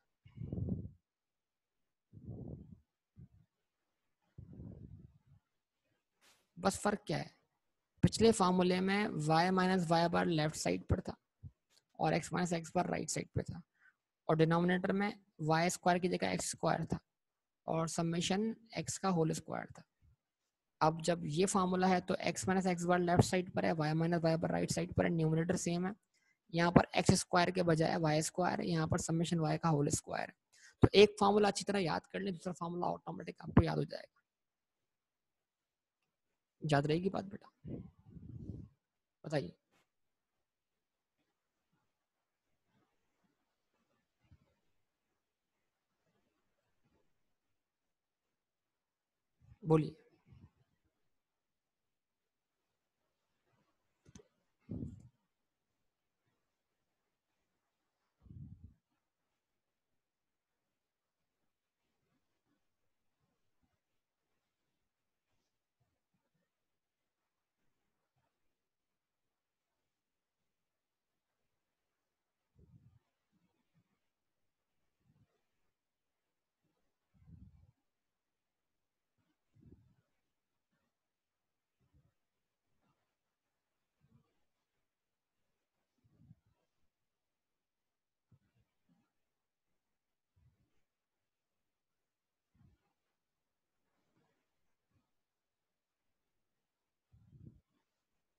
बस फर्क क्या है, पिछले फॉर्मूले में y माइनस वाई बार लेफ्ट साइड पर था और x माइनस एक्स बार राइट साइड पे था, और डिनोमिनेटर में वाई स्क्वायर की जगह एक्स स्क्वायर था और समेशन x का होल स्क्वायर था। अब जब ये फॉर्मूला है तो x माइनस एक्स बार लेफ्ट साइड पर है, y माइनस वाई बार राइट साइड पर है, न्यूमरेटर सेम है। यहाँ पर एक्स स्क्वायर के बजाय वाई स्क्वायर है, यहाँ पर समेशन वाई का होल स्क्वायर है। तो एक फॉर्मूला अच्छी तरह याद कर ले, दूसरा फॉर्मूला ऑटोमेटिक आपको याद हो जाएगा। याद रहेगी बात बेटा, बताइए। बोलिए।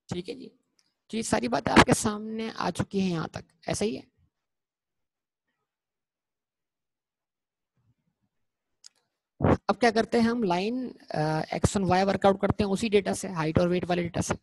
ठीक है जी, तो ये सारी बातें आपके सामने आ चुकी हैं यहाँ तक, ऐसा ही है। अब क्या करते हैं, हम line x one y work out करते हैं उसी डेटा से, हाइट और वेट वाले डेटा से।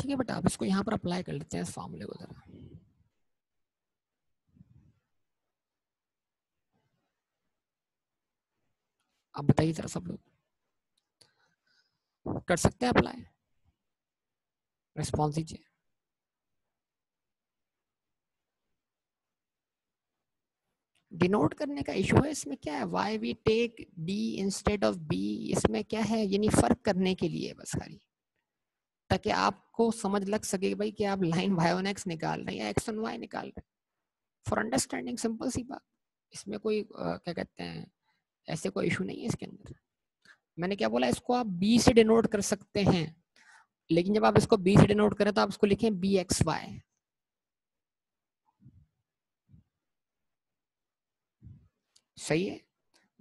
ठीक है बेटा, आप इसको यहाँ पर अप्लाई कर लेते हैं इस फॉर्मूले को जरा। आप बताइए जरा, सब लोग कर सकते हैं अप्लाई? रिस्पॉन्स दीजिए। डिनोट करने का इशू है इसमें, क्या है why we take d instead of b, इसमें क्या है, यानी फर्क करने के लिए बस खाली, ताकि आपको समझ लग सके कि भाई कि आप लाइन वाई ऑन एक्स निकाल रहे हैं या एक्स ऑन वाई निकाल रहे हैं। फॉर अंडरस्टैंडिंग, सिंपल सी बात, इसमें कोई क्या कहते हैं, ऐसे कोई इशू नहीं है इसके अंदर। मैंने क्या बोला, इसको आप बी से डिनोट कर सकते हैं, लेकिन जब आप इसको बी से डिनोट करें तो आप इसको लिखें बी एक्स वाई। सही है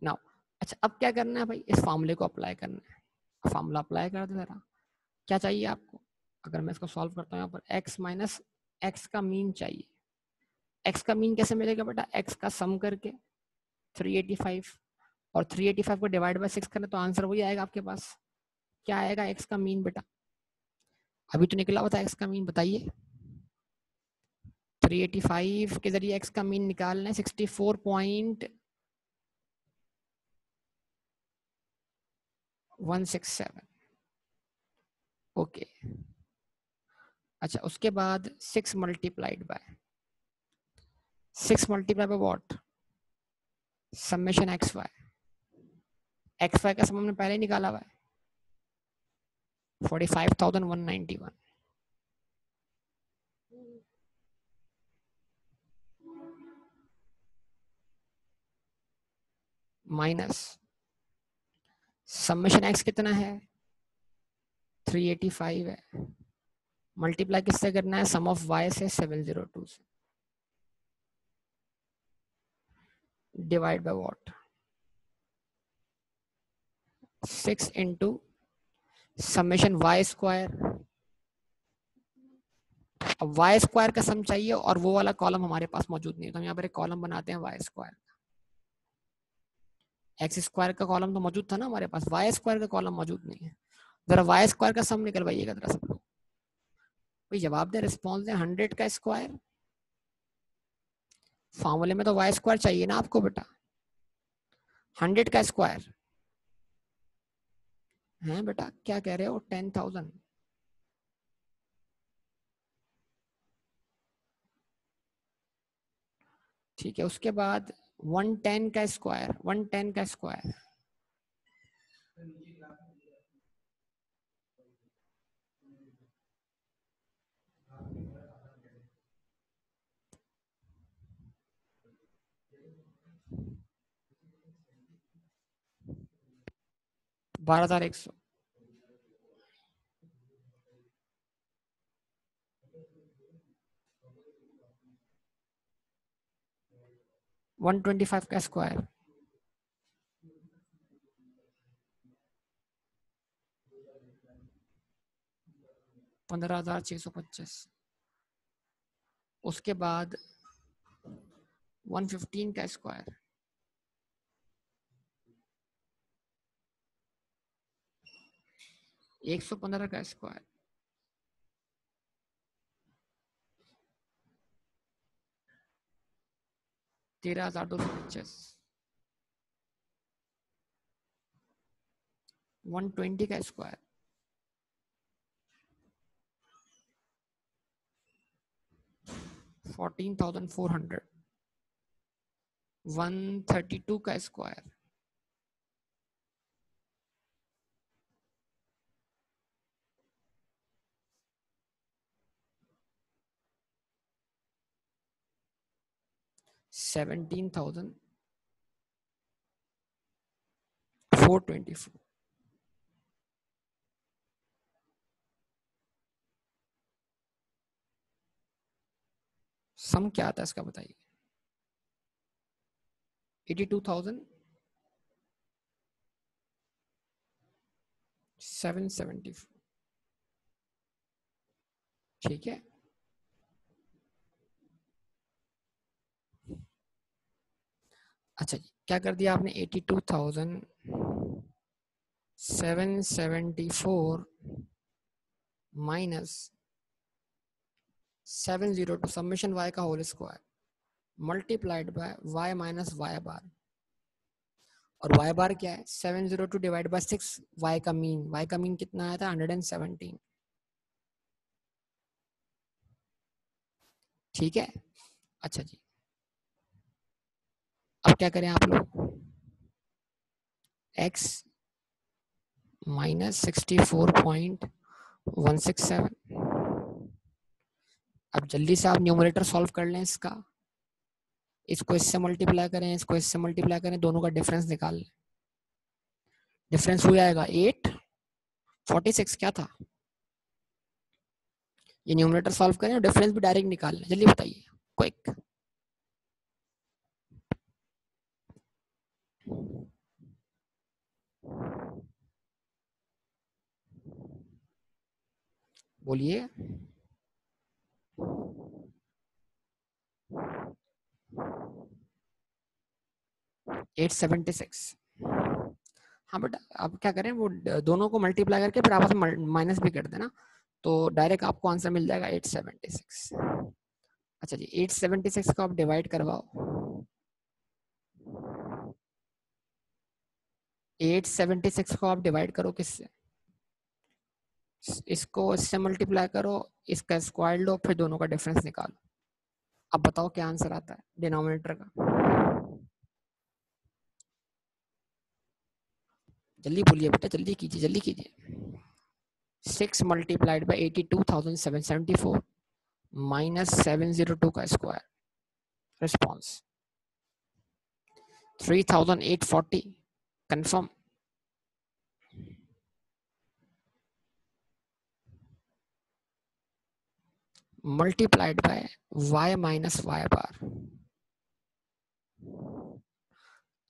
ना? अच्छा, अब क्या करना है भाई, इस फॉर्मूले को अप्लाई करना है। फॉर्मूला अप्लाई कर दे जरा। क्या चाहिए आपको? अगर मैं इसको सॉल्व करता हूँ, यहाँ पर x माइनस एक्स का मीन चाहिए। x का मीन कैसे मिलेगा बेटा? x का सम करके 385 और 385 को डिवाइड बाय 6 करें तो आंसर वही आएगा आपके पास। क्या आएगा x का मीन बेटा? अभी तो निकला हुआ था x का मीन, बताइए। 385 के जरिए x का मीन निकालना है 64.167। ओके, अच्छा उसके बाद 6 multiplied by what? Summation x y का सम हमने पहले ही निकाला हुआ है, 45,191 माइनस समेशन एक्स कितना है? 385 है, मल्टीप्लाई किससे करना है? सम ऑफ वाई से 702 से, divide by what? 6 into summation y square. अब वाई स्क्वायर का सम चाहिए और वो वाला कॉलम हमारे पास मौजूद नहीं है, तो हम यहाँ पर एक कॉलम बनाते हैं वाई स्क्वायर। एक्स स्क्वायर का कॉलम तो मौजूद था ना हमारे पास, वाई स्क्वायर का कॉलम मौजूद नहीं है। जरा वाई स्क्वायर का सम निकलवाइएगा जरा सब लोग। भाई जवाब दे, रिस्पॉन्स दे। 100 का स्क्वायर, फॉर्मूले में तो वाई स्क्वायर चाहिए ना आपको बेटा। 100 का स्क्वायर है बेटा, क्या कह रहे हो? 10,000। ठीक है, उसके बाद 110 का स्क्वायर, 110 का स्क्वायर 12,100। 125 का स्क्वायर 15,625। उसके बाद 115 का स्क्वायर 115 का स्क्वायर 13,225। 120 का स्क्वायर 14,400। 132 का स्क्वायर 17,424। सम क्या आता है इसका बताइए? 82,774। ठीक है, अच्छा जी, क्या कर दिया आपने? 82,774 माइनस 702 समेशन y का whole square multiplied by y minus y bar, और y बार क्या है 702 डिवाइड बाय 6, y का मीन कितना आया था 117। ठीक है, अच्छा जी, अब क्या करें आप लोग, x माइनस 64.167। अब जल्दी से आप न्यूमरेटर सॉल्व कर लें इसका, इसको इससे मल्टीप्लाई करें, इसको इससे मल्टीप्लाई करें, दोनों का डिफरेंस निकाल लें। डिफरेंस हो जाएगा 846, क्या था ये, न्यूमरेटर सॉल्व करें और डिफरेंस भी डायरेक्ट निकाल लें, जल्दी बताइए क्विक। बोलिए, एट 76। हाँ बेटा, आप क्या करें, वो दोनों को मल्टीप्लाई करके फिर आपस में माइनस भी कर देना, तो डायरेक्ट आपको आंसर मिल जाएगा 876। अच्छा जी, 876 को आप डिवाइड करवाओ, 876 को आप डिवाइड करो किससे, इसको इससे मल्टीप्लाई करो, इसका स्क्वायर लो, फिर दोनों का डिफरेंस निकालो। अब बताओ क्या आंसर आता है डिनोमिनेटर का, जल्दी बोलिए बेटा, जल्दी कीजिए, जल्दी कीजिए। 6 मल्टीप्लाइड बाई 82,774 माइनस 702 का square, response 3,840, confirm. Multiplied by y minus y बार।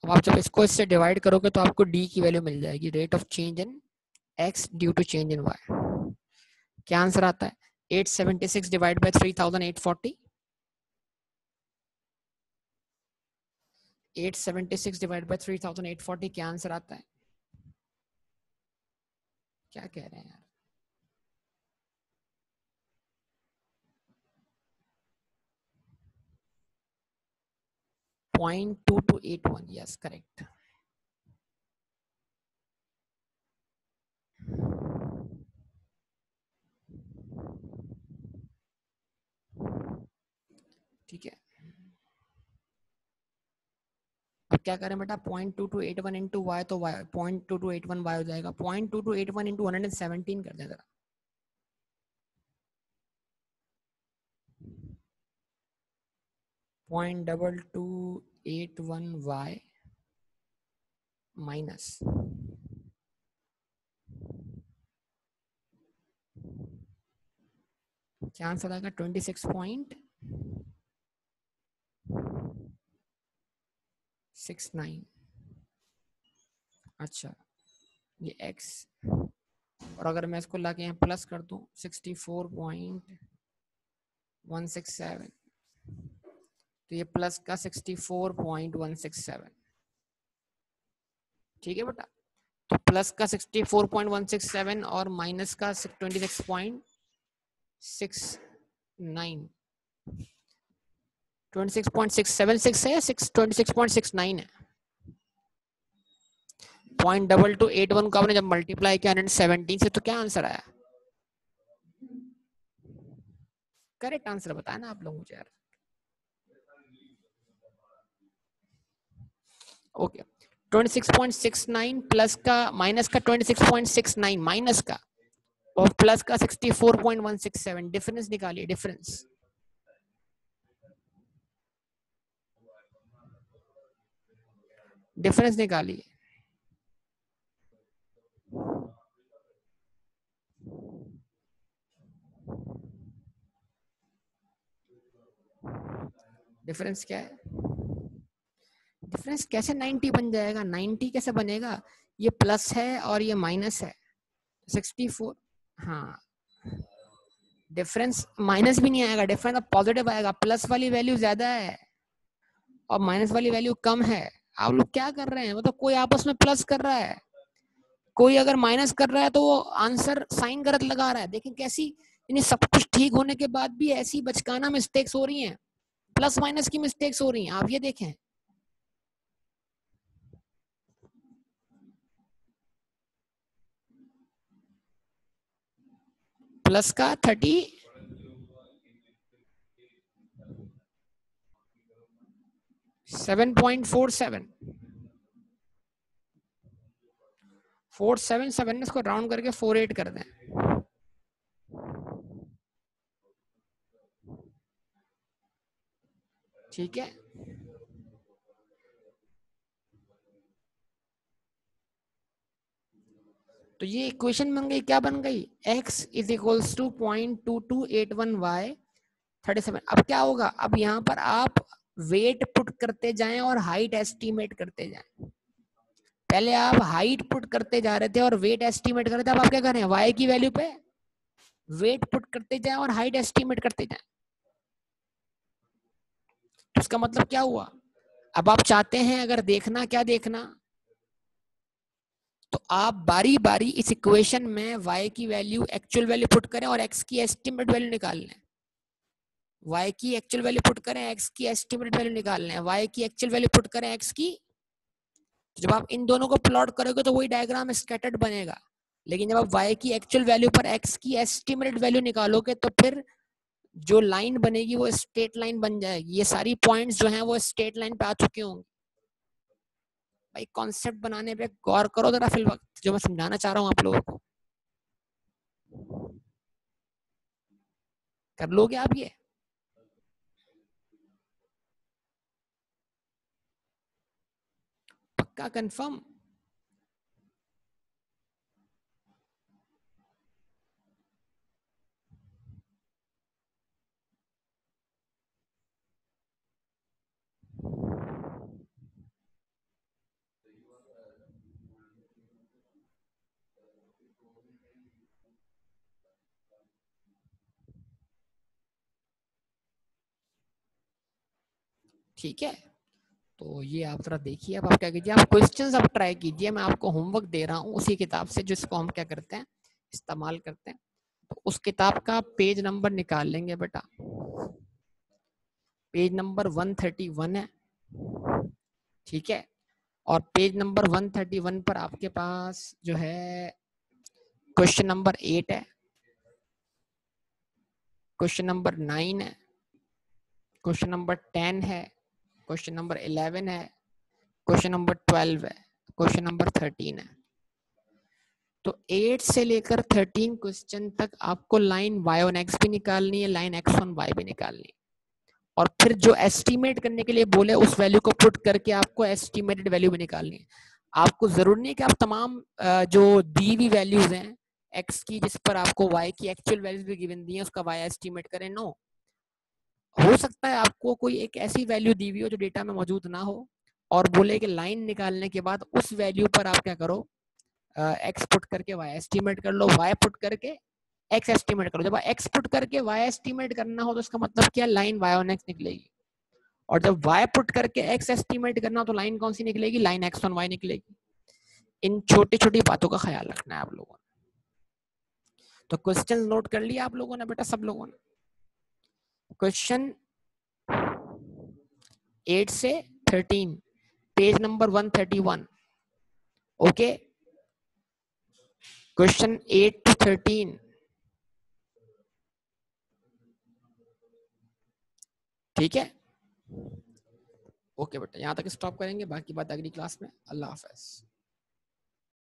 अब आप जब इसको इससे डिवाइड करोगे तो आपको d की वैल्यू मिल जाएगी, rate of change in x due to change in y। क्या आंसर आता है, 876 डिवाइड बाय 3,840, 876 डिवाइड बाय 3,840, क्या आंसर आता है, क्या कह रहे हैं यार, 0.2281, यस करेक्ट। ठीक है, अब क्या करें बेटा, 0.2281 इंटू वाई, तो 0.2281 वाई हो जाएगा, 0.2281 इंटू 117 कर दें जरा, 0.2281 वाई माइनस, क्या आंसर आएगा 26.69। अच्छा, ये x, और अगर मैं इसको लाके यहाँ प्लस कर दूं 64.167, तो ये प्लस का 64.167। ठीक है बेटा, तो प्लस का 64.167 और माइनस का 26.669, 26.676 है या 26.69 है। 0.2281 को आपने जब मल्टीप्लाई किया 117 से, तो क्या आंसर आया, करेक्ट आंसर बताया ना आप लोग मुझे यार। ओके, 26.69 प्लस का माइनस का 26.69 माइनस का और प्लस का 64.167, डिफरेंस निकालिए, डिफरेंस डिफरेंस निकालिए। डिफरेंस क्या है, डिफरेंस कैसे 90 बन जाएगा, 90 कैसे बनेगा, ये प्लस है और ये माइनस है, 64, हाँ डिफरेंस माइनस भी नहीं आएगा, डिफरेंस अब पॉजिटिव आएगा, प्लस वाली वैल्यू ज्यादा है और माइनस वाली वैल्यू कम है। आप लोग क्या कर रहे हैं, मतलब कोई आपस में प्लस कर रहा है, कोई अगर माइनस कर रहा है, तो वो आंसर साइन गलत लगा रहा है। देखें कैसी इन सब कुछ ठीक होने के बाद भी ऐसी बचकाना मिस्टेक्स हो रही हैं, प्लस माइनस की मिस्टेक्स हो रही हैं। आप ये देखें, प्लस का 37.47 477, इसको राउंड करके 48 कर दें। ठीक है, तो ये इक्वेशन बन गई, क्या बन गई, x is equals to 0.2281 y 37। अब क्या होगा, अब यहाँ पर आप वेट पुट करते जाएं और हाइट एस्टीमेट करते जाएं। पहले आप हाइट पुट करते जा रहे थे और वेट एस्टीमेट कर रहे थे, अब आप क्या कर रहे हैं, y की वैल्यू पे वेट पुट करते जाएं और हाइट एस्टीमेट करते जाएं। तो इसका मतलब क्या हुआ, अब आप चाहते हैं अगर देखना, क्या देखना, तो आप बारी बारी इस इक्वेशन में y की वैल्यू एक्चुअल वैल्यू पुट करें और x की एस्टिमेट वैल्यू निकाल लें। y की एक्चुअल वैल्यू पुट करें, x की एस्टिमेट वैल्यू निकाल लें, y की एक्चुअल वैल्यू पुट करें, x की। तो जब आप इन दोनों को प्लॉट करोगे तो वही डायग्राम स्कैटर्ड बनेगा। लेकिन जब आप y की एक्चुअल वैल्यू पर x की एस्टिमेटेड वैल्यू निकालोगे तो फिर जो लाइन बनेगी वो स्ट्रेट लाइन बन जाएगी। ये सारी पॉइंट्स जो हैं वो स्ट्रेट लाइन पे आ चुके होंगे। भाई कॉन्सेप्ट बनाने पे गौर करो जरा फिल वक्त, जो मैं समझाना चाह रहा हूँ आप लोगों को। कर लोगे आप ये? पक्का कंफर्म? ठीक है, तो ये आप जरा देखिए। अब आप क्या कीजिए, आप क्वेश्चंस अब ट्राई कीजिए। मैं आपको होमवर्क दे रहा हूँ उसी किताब से जिसको हम क्या करते हैं, इस्तेमाल करते हैं। तो उस किताब का पेज नंबर निकाल लेंगे बेटा, पेज नंबर 131 है। ठीक है, और पेज नंबर 131 पर आपके पास जो है क्वेश्चन नंबर 8 है, क्वेश्चन नंबर 9 है, क्वेश्चन नंबर 10 है, क्वेश्चन नंबर 11 है, क्वेश्चन नंबर 12 है, क्वेश्चन नंबर 13 है। तो 8 से लेकर 13 क्वेश्चन तक आपको लाइन y ऑन x भी निकालनी है, लाइन x ऑन y भी निकालनी है। और फिर जो एस्टिमेट करने के लिए बोले उस वैल्यू को पुट करके आपको एस्टिमेटेड वैल्यू भी निकालनी है। आपको जरूरी नहीं कि आप तमाम जो दी हुई वैल्यूज हैं x की, जिस पर आपको y की एक्चुअल वैल्यूज भी गिवन दी है, उसका y एस्टिमेट करें। नो, हो सकता है आपको कोई एक ऐसी वैल्यू दी हुई हो जो डेटा में मौजूद ना हो और बोले कि लाइन निकालने के बाद उस वैल्यू पर आप क्या करो, एक्स पुट करके वाई एस्टिमेट कर लो, वाई पुट करके एक्स एस्टिमेट करो। जब एक्स पुट करके वाई एस्टिमेट करना हो तो इसका मतलब क्या, लाइन वाई ऑन एक्स निकलेगी। और जब वाई पुट करके एक्स एस्टिमेट करना हो तो लाइन कौन सी निकलेगी, लाइन एक्स ऑन वाई निकलेगी। इन छोटी छोटी बातों का ख्याल रखना है आप लोगों ने। तो क्वेश्चन नोट कर लिया आप लोगों ने बेटा, सब लोगों ने? क्वेश्चन 8 से 13, page number 131। Okay, question 8 to 13। ठीक है, ओके बेटा, यहाँ तक स्टॉप करेंगे, बाकी बात अगली क्लास में। अल्लाह हाफ़िज़।